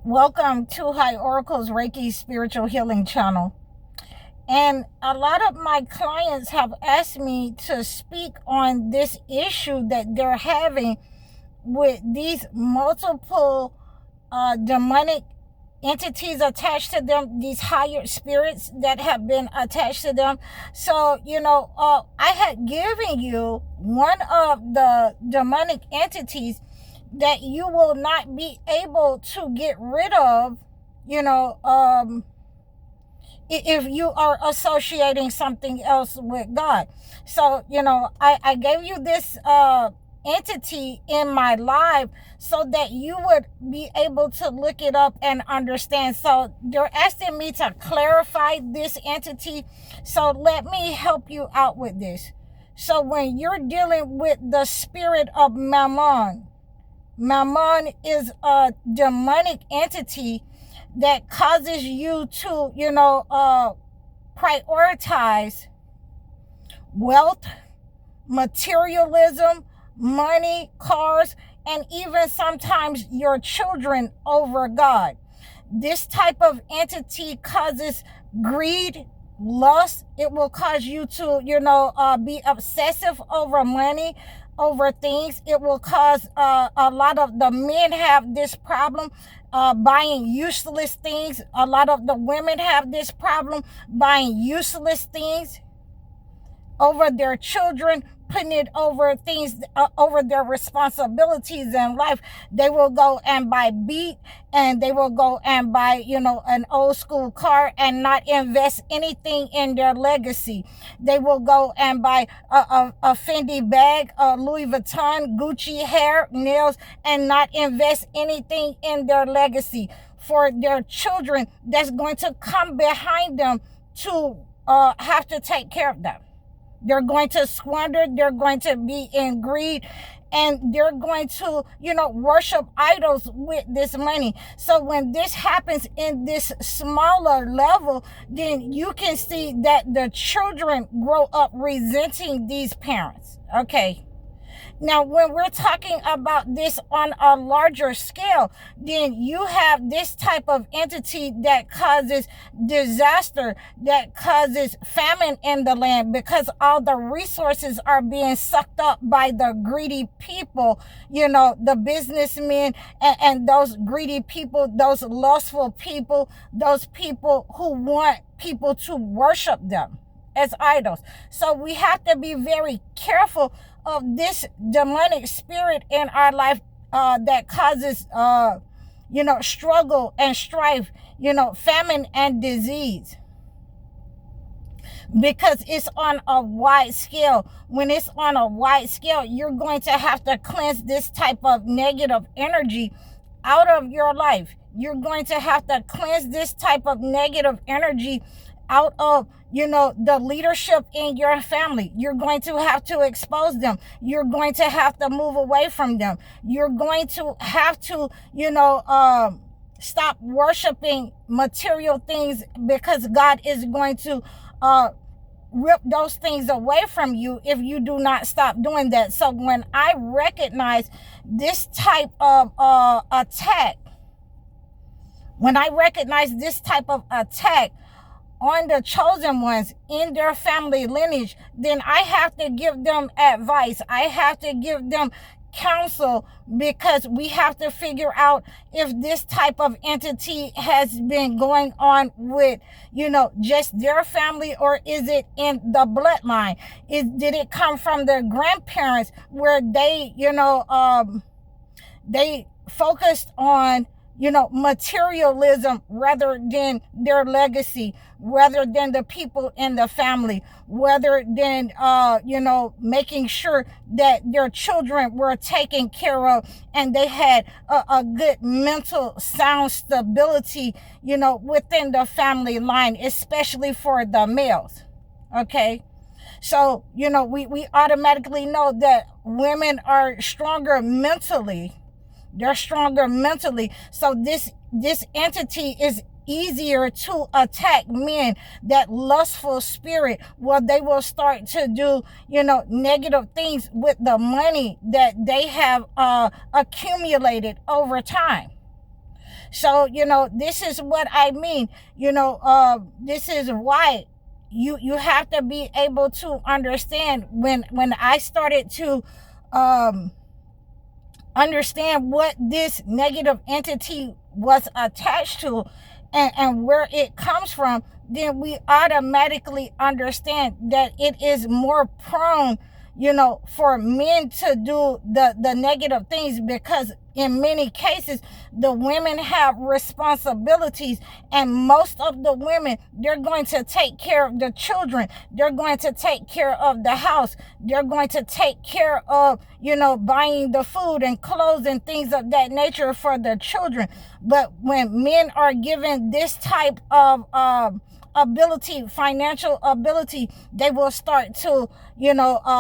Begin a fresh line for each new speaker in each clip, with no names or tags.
Welcome to High Oracle's Reiki Spiritual Healing Channel. And a lot of my clients have asked me to speak on this issue that they're having with these multiple demonic entities attached to them, these higher spirits that have been attached to them. So, I had given you one of the demonic entities that you will not be able to get rid of, if you are associating something else with God. So, I gave you this entity in my live so that you would be able to look it up and understand. So they're asking me to clarify this entity. So let me help you out with this. So when you're dealing with the spirit of Mammon, Mammon is a demonic entity that causes you to, prioritize wealth, materialism, money, cars, and even sometimes your children over God. This type of entity causes greed, lust. It will cause you to, be obsessive over money, over things. It will cause a lot of the men have this problem buying useless things. A lot of the women have this problem buying useless things over their children, putting it over things, over their responsibilities in life. They will go and buy beat, and they will go and buy, an old school car and not invest anything in their legacy. They will go and buy a Fendi bag, a Louis Vuitton, Gucci hair, nails, and not invest anything in their legacy for their children that's going to come behind them to have to take care of them. They're going to squander, they're going to be in greed, and they're going to, worship idols with this money. So when this happens in this smaller level, then you can see that the children grow up resenting these parents. Okay. Now, when we're talking about this on a larger scale, then you have this type of entity that causes disaster, that causes famine in the land, because all the resources are being sucked up by the greedy people, the businessmen and those greedy people, those lustful people, those people who want people to worship them as idols. So we have to be very careful of this demonic spirit in our life that causes struggle and strife, famine and disease, because it's on a wide scale. When it's on a wide scale, you're going to have to cleanse this type of negative energy out of your life. You're going to have to cleanse this type of negative energy out of the leadership in your family. You're going to have to expose them. You're going to have to move away from them. You're going to have to stop worshiping material things, because God is going to rip those things away from you if you do not stop doing that. So when I recognize this type of attack, on the chosen ones in their family lineage, then I have to give them advice. I have to give them counsel, because we have to figure out if this type of entity has been going on with, just their family, or is it in the bloodline? Did it come from their grandparents, where they, they focused on materialism rather than their legacy, rather than the people in the family, rather than, making sure that their children were taken care of and they had a good mental sound stability, within the family line, especially for the males. Okay. So, we automatically know that women are stronger mentally. They're stronger mentally. So this entity is easier to attack men, that lustful spirit, where they will start to do, negative things with the money that they have accumulated over time. So, this is what I mean. This is why you have to be able to understand. When I started to understand what this negative entity was attached to, and where it comes from, then we automatically understand that it is more prone, for men to do the negative things, because in many cases the women have responsibilities, and most of the women, they're going to take care of the children, they're going to take care of the house, they're going to take care of buying the food and clothes and things of that nature for the children. But when men are given this type of ability, financial ability, they will start to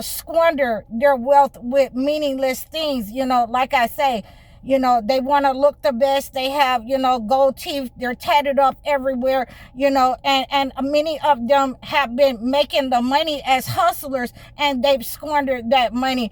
squander their wealth with meaningless things. Like I say, they want to look the best. They have gold teeth, they're tatted up everywhere, and many of them have been making the money as hustlers, and they've squandered that money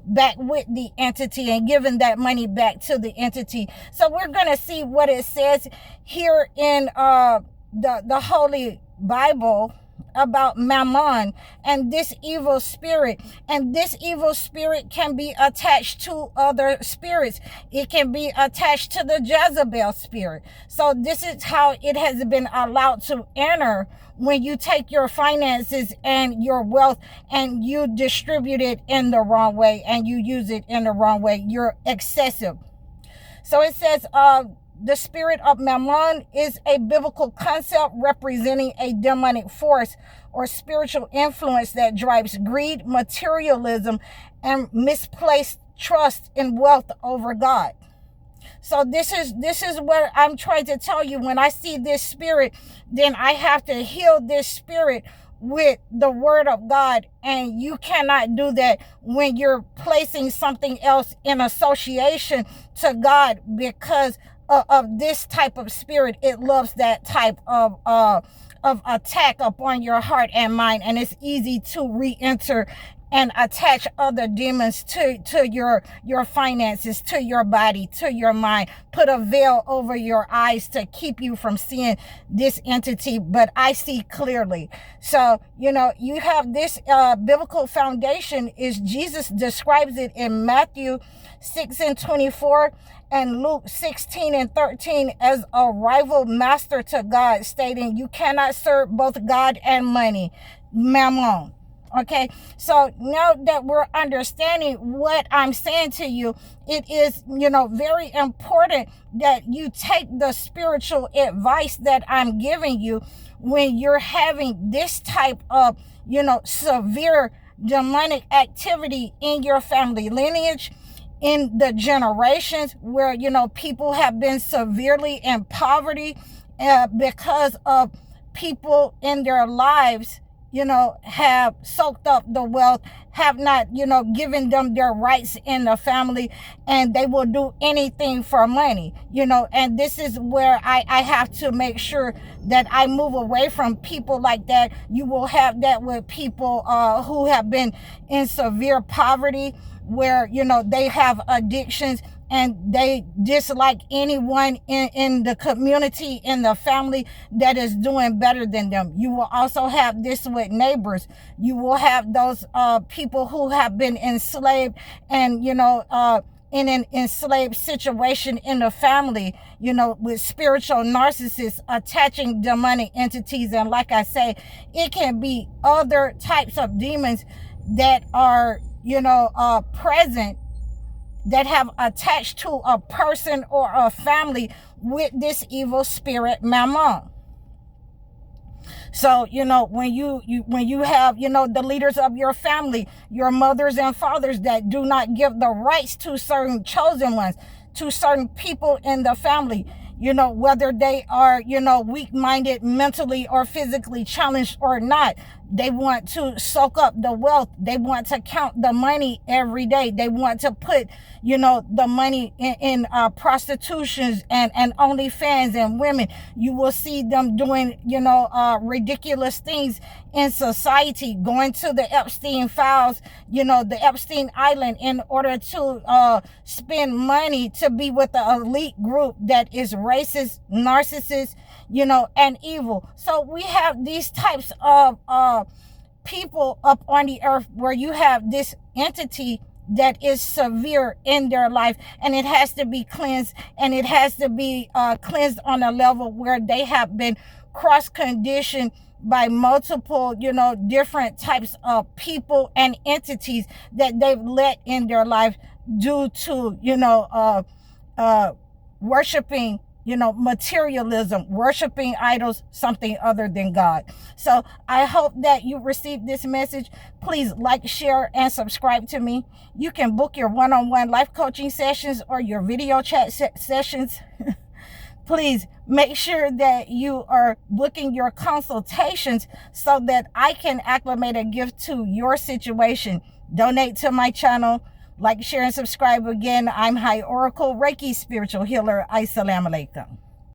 back with the entity, and given that money back to the entity. So we're gonna see what it says here in the Holy Bible about Mammon and this evil spirit. And this evil spirit can be attached to other spirits. It can be attached to the Jezebel spirit. So this is how it has been allowed to enter when you take your finances and your wealth and you distribute it in the wrong way, and you use it in the wrong way. You're excessive. So it says, the spirit of Mammon is a biblical concept representing a demonic force or spiritual influence that drives greed, materialism, and misplaced trust in wealth over God. So this is what I'm trying to tell you. When I see this spirit, then I have to heal this spirit with the word of God. And you cannot do that when you're placing something else in association to God, because of this type of spirit. It loves that type of attack upon your heart and mind, and it's easy to re-enter and attach other demons to your finances, to your body, to your mind. Put a veil over your eyes to keep you from seeing this entity, but I see clearly. So, you have this biblical foundation. Is Jesus describes it in Matthew 6:24 and Luke 16:13 as a rival master to God, stating you cannot serve both God and money, Mammon. Okay, so now that we're understanding what I'm saying to you, it is, very important that you take the spiritual advice that I'm giving you when you're having this type of, severe demonic activity in your family lineage, in the generations where, people have been severely in poverty because of people in their lives have soaked up the wealth, have not, given them their rights in the family, and they will do anything for money, and this is where I have to make sure that I move away from people like that. You will have that with people who have been in severe poverty, where, they have addictions, and they dislike anyone in the community, in the family, that is doing better than them. You will also have this with neighbors. You will have those people who have been enslaved, and in an enslaved situation in the family, with spiritual narcissists attaching demonic entities. And like I say, it can be other types of demons that are present, that have attached to a person or a family with this evil spirit, Mammon. So, when you have, the leaders of your family, your mothers and fathers, that do not give the rights to certain chosen ones, to certain people in the family, whether they are, weak-minded, mentally or physically challenged or not, They want to soak up the wealth. They want to count the money every day. They want to put, the money in prostitutions and OnlyFans and women. You will see them doing, ridiculous things in society, going to the Epstein files, the Epstein Island, in order to spend money to be with the elite group that is racist, narcissist, and evil. So we have these types of people up on the earth where you have this entity that is severe in their life, and it has to be cleansed, and it has to be cleansed on a level where they have been cross-conditioned by multiple, different types of people and entities that they've let in their life due to, worshiping, materialism, worshiping idols, something other than God. So I hope that you received this message. Please like, share, and subscribe to me. You can book your one-on-one life coaching sessions or your video chat sessions. Please make sure that you are booking your consultations so that I can acclimate a gift to your situation. Donate to my channel. Like, share, and subscribe. Again, I'm High Oracle, Reiki spiritual healer. Assalamu alaikum.